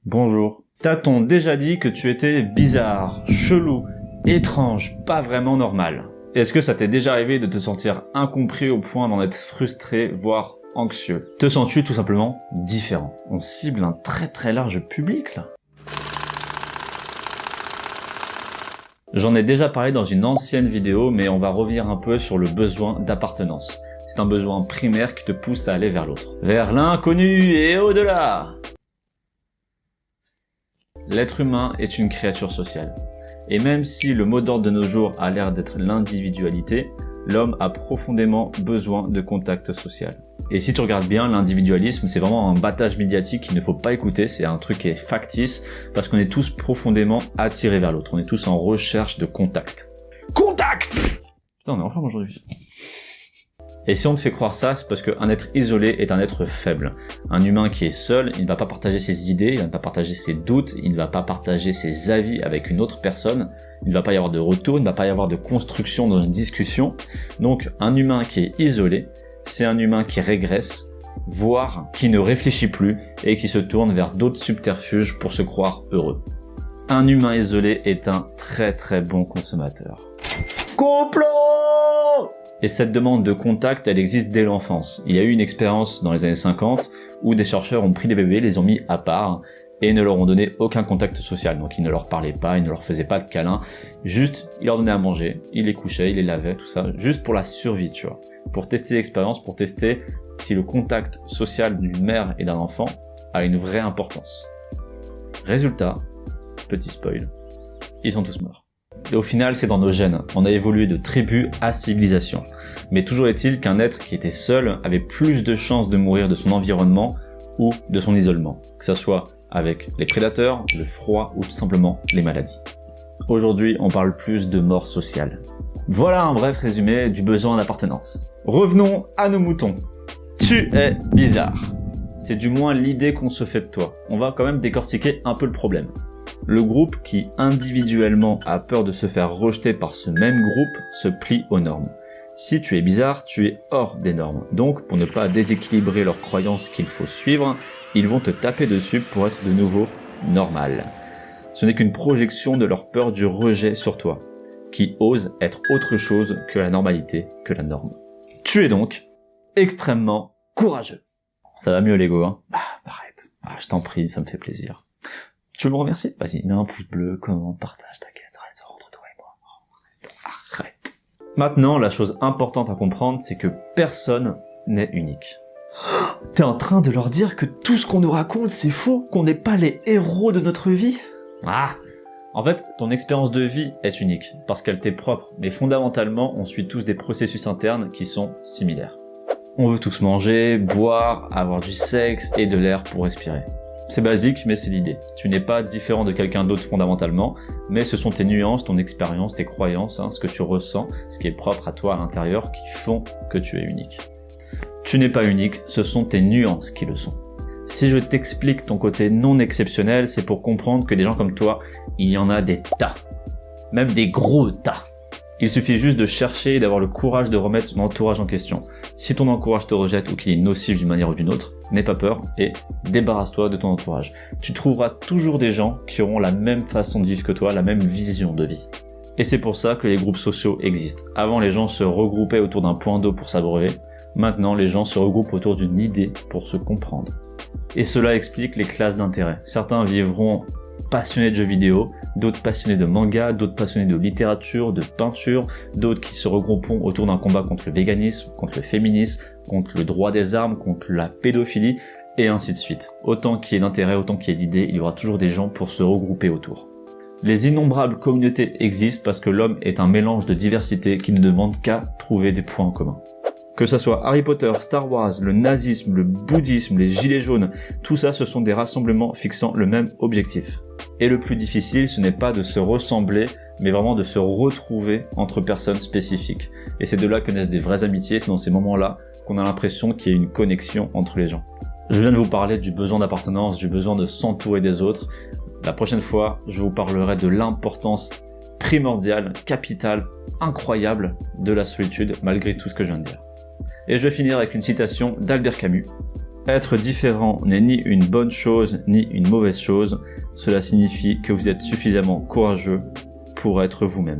Bonjour. T'a-t-on déjà dit que tu étais bizarre, chelou, étrange, pas vraiment normal? Est-ce que ça t'est déjà arrivé de te sentir incompris au point d'en être frustré, voire anxieux? Te sens-tu tout simplement différent? On cible un très large public là. J'en ai déjà parlé dans une ancienne vidéo, mais on va revenir un peu sur le besoin d'appartenance. C'est un besoin primaire qui te pousse à aller vers l'autre. Vers l'inconnu et au-delà! L'être humain est une créature sociale. Et même si le mot d'ordre de nos jours a l'air d'être l'individualité, l'homme a profondément besoin de contact social. Et si tu regardes bien, l'individualisme, c'est vraiment un battage médiatique qu'il ne faut pas écouter, c'est un truc qui est factice, parce qu'on est tous profondément attirés vers l'autre, on est tous en recherche de contact. Contact! Putain, on est en forme aujourd'hui. Et si on te fait croire ça, c'est parce qu'un être isolé est un être faible. Un humain qui est seul, il ne va pas partager ses idées, il ne va pas partager ses doutes, il ne va pas partager ses avis avec une autre personne, il ne va pas y avoir de retour, il ne va pas y avoir de construction dans une discussion. Donc un humain qui est isolé, c'est un humain qui régresse, voire qui ne réfléchit plus et qui se tourne vers d'autres subterfuges pour se croire heureux. Un humain isolé est un très bon consommateur. Complot! Et cette demande de contact, elle existe dès l'enfance. Il y a eu une expérience dans les années 50 où des chercheurs ont pris des bébés, les ont mis à part et ne leur ont donné aucun contact social. Donc ils ne leur parlaient pas, ils ne leur faisaient pas de câlins, juste ils leur donnaient à manger, ils les couchaient, ils les lavaient, tout ça, juste pour la survie, tu vois. Pour tester l'expérience, pour tester si le contact social d'une mère et d'un enfant a une vraie importance. Résultat, petit spoil, ils sont tous morts. Et au final, c'est dans nos gènes. On a évolué de tribu à civilisation. Mais toujours est-il qu'un être qui était seul avait plus de chances de mourir de son environnement ou de son isolement, que ça soit avec les prédateurs, le froid ou tout simplement les maladies. Aujourd'hui, on parle plus de mort sociale. Voilà un bref résumé du besoin d'appartenance. Revenons à nos moutons. Tu es bizarre. C'est du moins l'idée qu'on se fait de toi. On va quand même décortiquer un peu le problème. Le groupe qui individuellement a peur de se faire rejeter par ce même groupe se plie aux normes. Si tu es bizarre, tu es hors des normes. Donc, pour ne pas déséquilibrer leurs croyances qu'il faut suivre, ils vont te taper dessus pour être de nouveau normal. Ce n'est qu'une projection de leur peur du rejet sur toi, qui ose être autre chose que la normalité, que la norme. Tu es donc extrêmement courageux. Ça va mieux l'ego, hein? Arrête. Je t'en prie, ça me fait plaisir. Tu veux me remercier? Vas-y, mets un pouce bleu, commente, partage, t'inquiète, ça reste entre toi et moi. Arrête. Maintenant, la chose importante à comprendre, c'est que personne n'est unique. T'es en train de leur dire que tout ce qu'on nous raconte, c'est faux? Qu'on n'est pas les héros de notre vie? En fait, ton expérience de vie est unique, parce qu'elle t'est propre, mais fondamentalement, on suit tous des processus internes qui sont similaires. On veut tous manger, boire, avoir du sexe et de l'air pour respirer. C'est basique, mais c'est l'idée. Tu n'es pas différent de quelqu'un d'autre fondamentalement, mais ce sont tes nuances, ton expérience, tes croyances, ce que tu ressens, ce qui est propre à toi à l'intérieur, qui font que tu es unique. Tu n'es pas unique, ce sont tes nuances qui le sont. Si je t'explique ton côté non exceptionnel, c'est pour comprendre que des gens comme toi, il y en a des tas. Même des gros tas. Il suffit juste de chercher et d'avoir le courage de remettre son entourage en question. Si ton entourage te rejette ou qu'il est nocif d'une manière ou d'une autre, n'aie pas peur et débarrasse-toi de ton entourage. Tu trouveras toujours des gens qui auront la même façon de vivre que toi, la même vision de vie. Et c'est pour ça que les groupes sociaux existent. Avant, les gens se regroupaient autour d'un point d'eau pour s'abreuver. Maintenant, les gens se regroupent autour d'une idée pour se comprendre. Et cela explique les classes d'intérêt. Certains vivront passionnés de jeux vidéo, d'autres passionnés de manga, d'autres passionnés de littérature, de peinture, d'autres qui se regrouperont autour d'un combat contre le véganisme, contre le féminisme, contre le droit des armes, contre la pédophilie, et ainsi de suite. Autant qu'il y ait d'intérêt, autant qu'il y ait d'idées, il y aura toujours des gens pour se regrouper autour. Les innombrables communautés existent parce que l'homme est un mélange de diversité qui ne demande qu'à trouver des points en commun. Que ça soit Harry Potter, Star Wars, le nazisme, le bouddhisme, les gilets jaunes, tout ça ce sont des rassemblements fixant le même objectif. Et le plus difficile, ce n'est pas de se ressembler, mais vraiment de se retrouver entre personnes spécifiques. Et c'est de là que naissent des vraies amitiés, c'est dans ces moments-là qu'on a l'impression qu'il y a une connexion entre les gens. Je viens de vous parler du besoin d'appartenance, du besoin de s'entourer des autres. La prochaine fois, je vous parlerai de l'importance primordiale, capitale, incroyable de la solitude, malgré tout ce que je viens de dire. Et je vais finir avec une citation d'Albert Camus. Être différent n'est ni une bonne chose ni une mauvaise chose, cela signifie que vous êtes suffisamment courageux pour être vous-même.